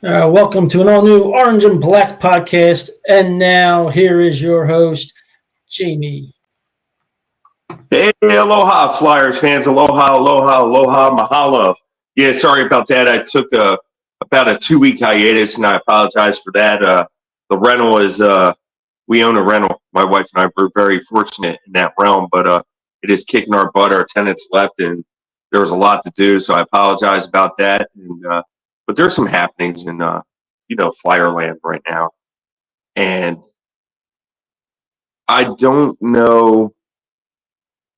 Welcome to an all new Orange and Black podcast. And now, here is your host, Jayme. Hey, aloha, Flyers fans. Aloha, aloha, aloha, mahalo. Yeah, sorry about that. I took about a 2 week hiatus, and I apologize for that. The rental is, we own a rental. My wife and I were very fortunate in that realm, but it is kicking our butt. Our tenants left, and there was a lot to do, so I apologize about that. But there's some happenings in, Flyer land right now. And I don't know.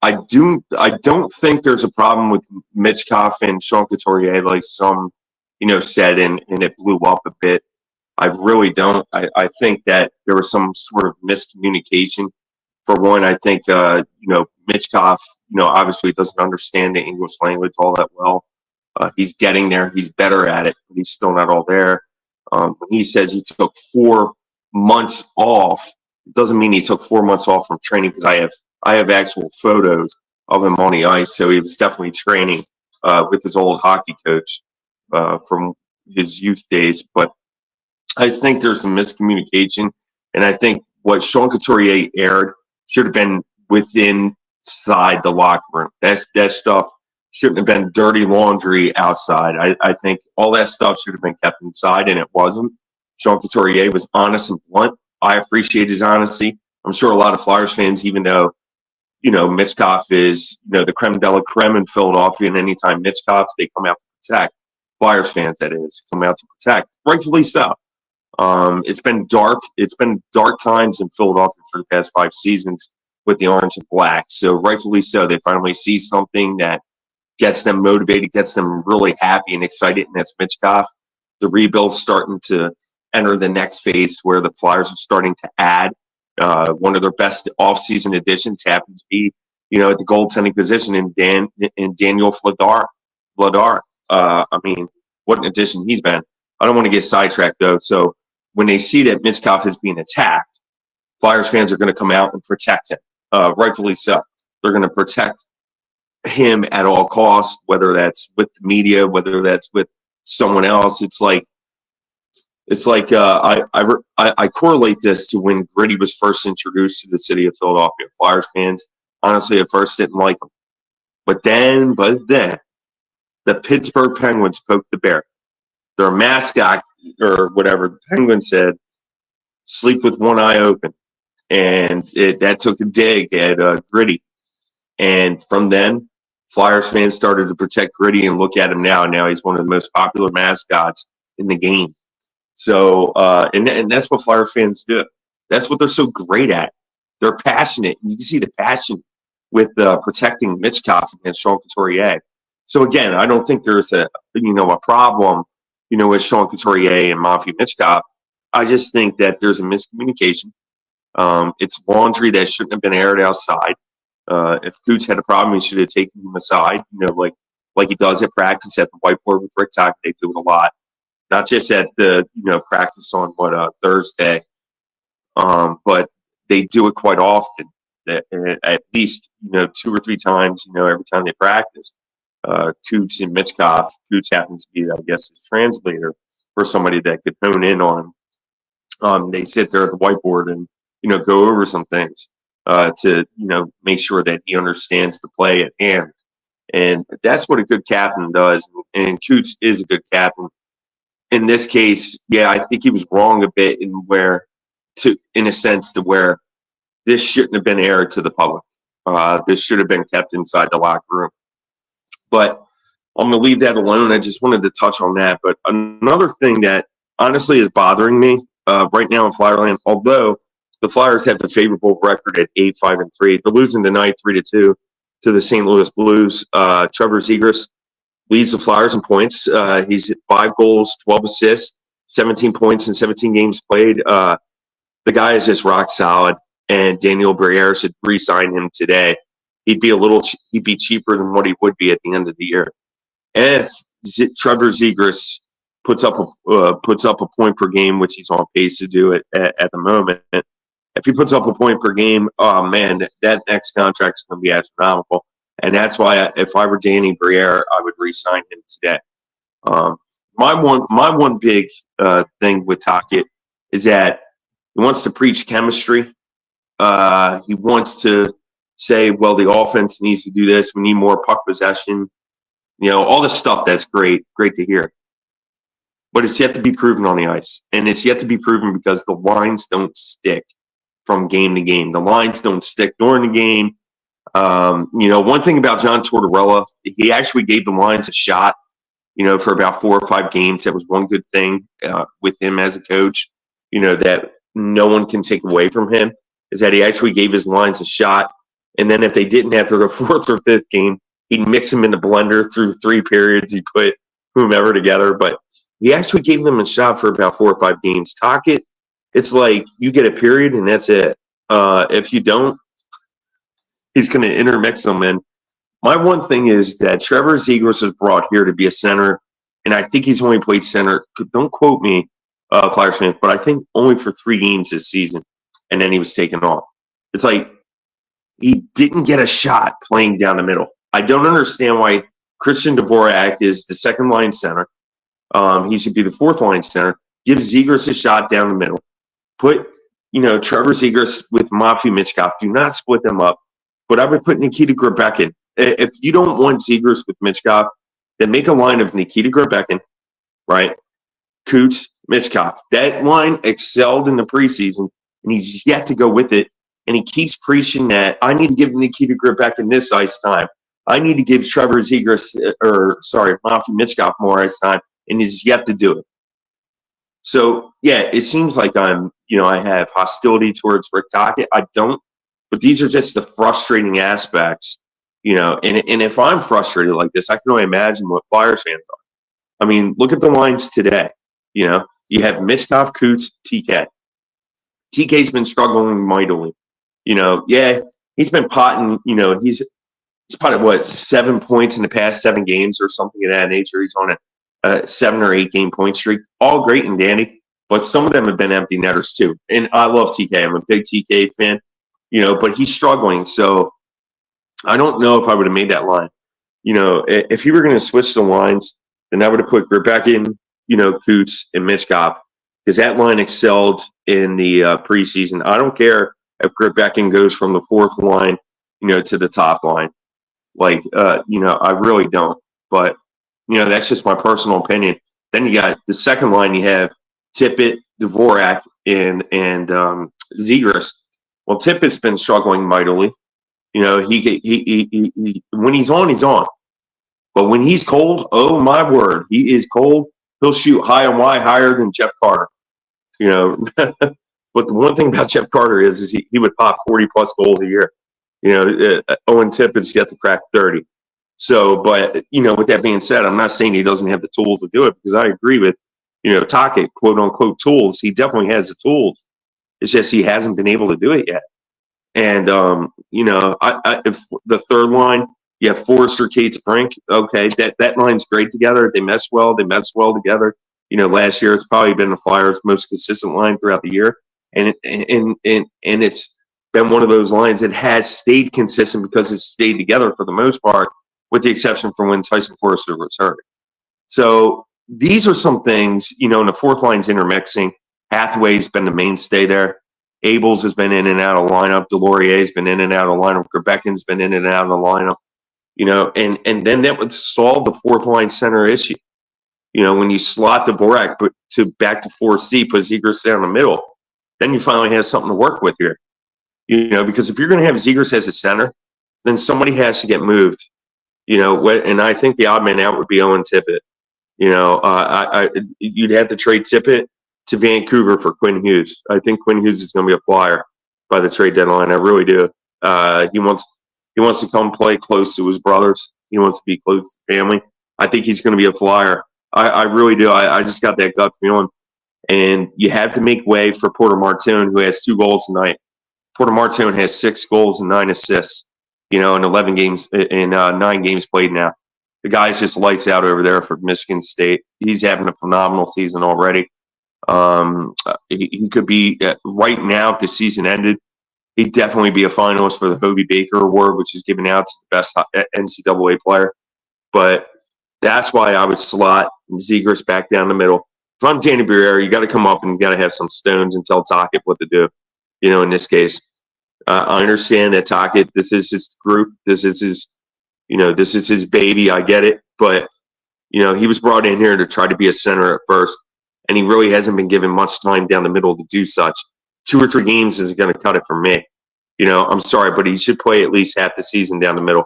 I don't think there's a problem with Mitchkoff and Sean Couturier like some, said and it blew up a bit. I really don't. I think that there was some sort of miscommunication. For one, I think Mitchkoff, obviously doesn't understand the English language all that well. He's getting there. He's better at it, but he's still not all there. When he says he took 4 months off, it doesn't mean he took 4 months off from training because I have actual photos of him on the ice. So he was definitely training with his old hockey coach from his youth days. But I just think there's some miscommunication, and I think what Sean Couturier aired should have been within inside the locker room. That stuff shouldn't have been dirty laundry outside. I think all that stuff should have been kept inside, and it wasn't. Sean Couturier was honest and blunt. I appreciate his honesty. I'm sure a lot of Flyers fans, even though Mitchkoff is, the creme de la creme in Philadelphia, and anytime Mitchkoff, they come out to protect. Flyers fans, that is, come out to protect. Rightfully so. It's been dark. It's been dark times in Philadelphia for the past 5 seasons with the orange and black. So rightfully so, they finally see something that gets them motivated, gets them really happy and excited, and that's Mitchkoff. The rebuild's starting to enter the next phase where the Flyers are starting to add. One of their best offseason additions happens to be, at the goaltending position in Daniel Vladar. What an addition he's been. I don't want to get sidetracked though. So when they see that Mitchkoff is being attacked, Flyers fans are going to come out and protect him. Rightfully so. They're going to protect him at all costs, whether that's with the media, whether that's with someone else. I correlate this to when Gritty was first introduced to the city of Philadelphia. Flyers fans, honestly, at first didn't like him. But then, the Pittsburgh Penguins poked the bear. Their mascot, or whatever the Penguins said, sleep with one eye open. And that took a dig at Gritty. And from then, Flyers fans started to protect Gritty and look at him now. Now he's one of the most popular mascots in the game. So, and that's what Flyers fans do. That's what they're so great at. They're passionate. You can see the passion with protecting Mitchkoff against Sean Couturier. So again, I don't think there's a problem, with Sean Couturier and Mafia Mitchkoff. I just think that there's a miscommunication. It's laundry that shouldn't have been aired outside. If Coots had a problem, he should have taken him aside, like he does at practice at the whiteboard with Rick Tock. They do it a lot. Not just at the practice on Thursday, but they do it quite often. At least 2 or 3 times every time they practice. Coots and Mitchkoff. Coots happens to be, I guess, his translator for somebody that could hone in on him. They sit there at the whiteboard and go over some things to make sure that he understands the play at hand, and that's what a good captain does. And Coots is a good captain. In this case, yeah, I think he was wrong a bit in a sense to where this shouldn't have been aired to the public. This should have been kept inside the locker room. But I'm going to leave that alone. I just wanted to touch on that. But another thing that honestly is bothering me right now in Flyerland, although the Flyers have a favorable record at 8-5-3, they're losing tonight 3-2 to the St. Louis Blues. Trevor Zegras leads the Flyers in points. He's at 5 goals, 12 assists, 17 points in 17 games played. The guy is just rock solid, and Daniel Briere should re-sign him today. He'd be cheaper than what he would be at the end of the year. If Trevor Zegras puts up a point per game, which he's on pace to do it at the moment. If he puts up a point per game, oh man, that next contract is going to be astronomical. And that's why, if I were Danny Briere, I would re-sign him today. my one big thing with Tocchet is that he wants to preach chemistry. He wants to say, well, the offense needs to do this. We need more puck possession. All this stuff that's great to hear. But it's yet to be proven on the ice. And it's yet to be proven because the lines don't stick from game to game. The lines don't stick during the game. One thing about John Tortorella, he actually gave the lines a shot, for about 4 or 5 games. That was one good thing with him as a coach, that no one can take away from him, is that he actually gave his lines a shot. And then if they didn't after the 4th or 5th game, he'd mix them in the blender through 3 periods. He'd put whomever together. But he actually gave them a shot for about 4 or 5 games. Tocchet, it's like you get a period and that's it. If you don't, he's going to intermix them. And my one thing is that Trevor Zegras is brought here to be a center, and I think he's only played center. Don't quote me, Flyers fans, but I think only for 3 games this season, and then he was taken off. It's like he didn't get a shot playing down the middle. I don't understand why Christian Dvorak is the second-line center. He should be the fourth-line center. Give Zegras a shot down the middle. Put, Trevor Zegras with Matvei Michkov. Do not split them up. But I would put Nikita Grebekin. If you don't want Zegras with Michkov, then make a line of Nikita Grebekin, right? Coots, Michkov. That line excelled in the preseason, and he's yet to go with it. And he keeps preaching that I need to give Nikita Grebekin this ice time. I need to give Trevor Zegras, Matvei Michkov more ice time, and he's yet to do it. So, yeah, it seems like I have hostility towards Rick Tocchet. I don't, but these are just the frustrating aspects, and if I'm frustrated like this, I can only imagine what Flyers fans are. I mean, look at the lines today. You have Michkov, Coots, TK. TK's been struggling mightily. He's been potting, he's potted, 7 points in the past 7 games or something of that nature. He's on a 7 or 8 game point streak. All great and dandy, but some of them have been empty netters too. And I love TK. I'm a big TK fan, but he's struggling. So I don't know if I would have made that line. If you were going to switch the lines, then I would have put Grebekin, Coots, and Michkov, because that line excelled in the preseason. I don't care if Grebekin goes from the 4th line, to the top line. I really don't. But, that's just my personal opinion. Then you got the second line, you have Tippett, Dvorak, and Zegras. Well, Tippett's been struggling mightily. He when he's on, he's on. But when he's cold, oh my word, he is cold. He'll shoot high and wide, higher than Jeff Carter. But the one thing about Jeff Carter is he would pop 40-plus goals a year. Owen Tippett's yet to crack 30. So, but, with that being said, I'm not saying he doesn't have the tools to do it, because I agree with, Tocchet, quote-unquote tools. He definitely has the tools. It's just he hasn't been able to do it yet. And, if the third line, you have Forrester, Cates, Brink. Okay, that line's great together. They mesh well. They mesh well together. Last year it's probably been the Flyers' most consistent line throughout the year, and it's been one of those lines that has stayed consistent because it's stayed together for the most part, with the exception for when Tyson Forrester was hurt. So these are some things, and the fourth line's intermixing. Hathaway's been the mainstay there. Abels has been in and out of lineup. Delorier's been in and out of lineup. Grebekin's been in and out of the lineup. And then that would solve the fourth line center issue. When you slot the Dvorak back to 4C, put Zegras down the middle, then you finally have something to work with here. Because if you're going to have Zegras as a center, then somebody has to get moved. And I think the odd man out would be Owen Tippett. You'd have to trade Tippett to Vancouver for Quinn Hughes. I think Quinn Hughes is going to be a Flyer by the trade deadline. I really do. He wants to come play close to his brothers. He wants to be close to family. I think he's going to be a Flyer. I really do. I just got that gut feeling. And you have to make way for Porter Martone, who has 2 goals tonight. Porter Martone has 6 goals and 9 assists, in 11 games, in 9 games played now. The guy's just lights out over there for Michigan State. He's having a phenomenal season already. He could be, right now, if the season ended, he'd definitely be a finalist for the Hobie Baker Award, which is given out to the best NCAA player. But That's why I would slot Zegras back down the middle. If I'm Danny Briere, you got to come up and you got to have some stones and tell Tocchet what to do. In this case, I understand that Tocchet, this is his group. This is his baby. I get it. But, he was brought in here to try to be a center at first, and he really hasn't been given much time down the middle to do such. 2 or 3 games isn't going to cut it for me. I'm sorry, but he should play at least half the season down the middle.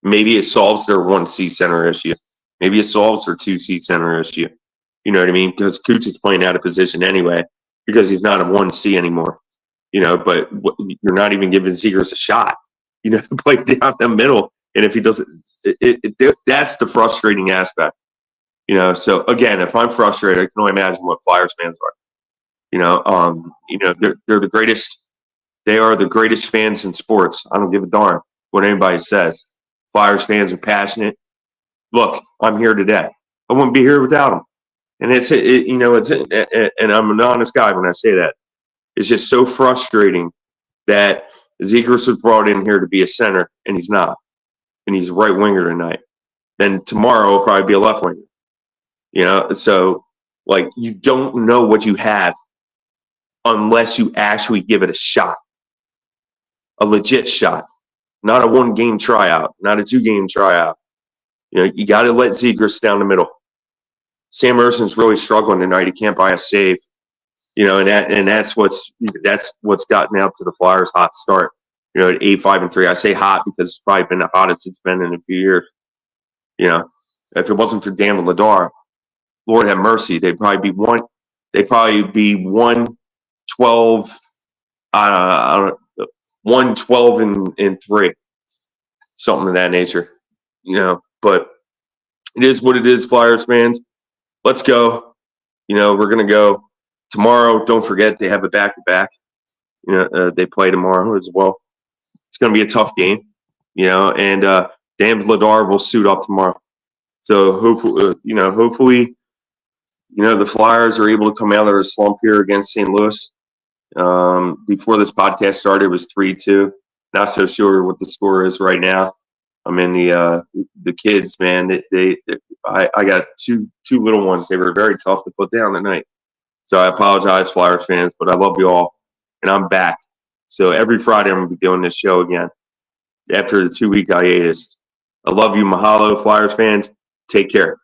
Maybe it solves their 1C center issue. Maybe it solves their 2C center issue. You know what I mean? Because Coots is playing out of position anyway because he's not a 1C anymore. But you're not even giving Zegras a shot, to play down the middle. And if he doesn't, that's the frustrating aspect. So again, if I'm frustrated, I can only imagine what Flyers fans are. They're the greatest. They are the greatest fans in sports. I don't give a darn what anybody says. Flyers fans are passionate. Look, I'm here today. I wouldn't be here without them. And and I'm an honest guy when I say that. It's just so frustrating that Zegras was brought in here to be a center, and he's not. And he's a right winger tonight. Then tomorrow he'll probably be a left winger. So you don't know what you have unless you actually give it a shot. A legit shot. Not a 1-game tryout, not a 2-game tryout. You got to let Zegras down the middle. Sam Erson's really struggling tonight. He can't buy a save. And that's what's gotten out to the Flyers' hot start. At 8-5-3. I say hot because it's probably been the hottest it's been in a few years. If it wasn't for Dan Vladar, Lord have mercy, they'd probably be 1-12. 1-12-3, something of that nature. But it is what it is, Flyers fans. Let's go. We're gonna go tomorrow. Don't forget they have a back-to-back. They play tomorrow as well. It's gonna be a tough game. And Dan Vladar will suit up tomorrow. So hopefully, the Flyers are able to come out of their slump here against St. Louis. Before this podcast started, it was 3-2. Not so sure what the score is right now. I mean, the kids, man, I got two little ones. They were very tough to put down tonight. So I apologize, Flyers fans, but I love you all, and I'm back. So every Friday I'm going to be doing this show again after the 2-week hiatus. I love you. Mahalo, Flyers fans. Take care.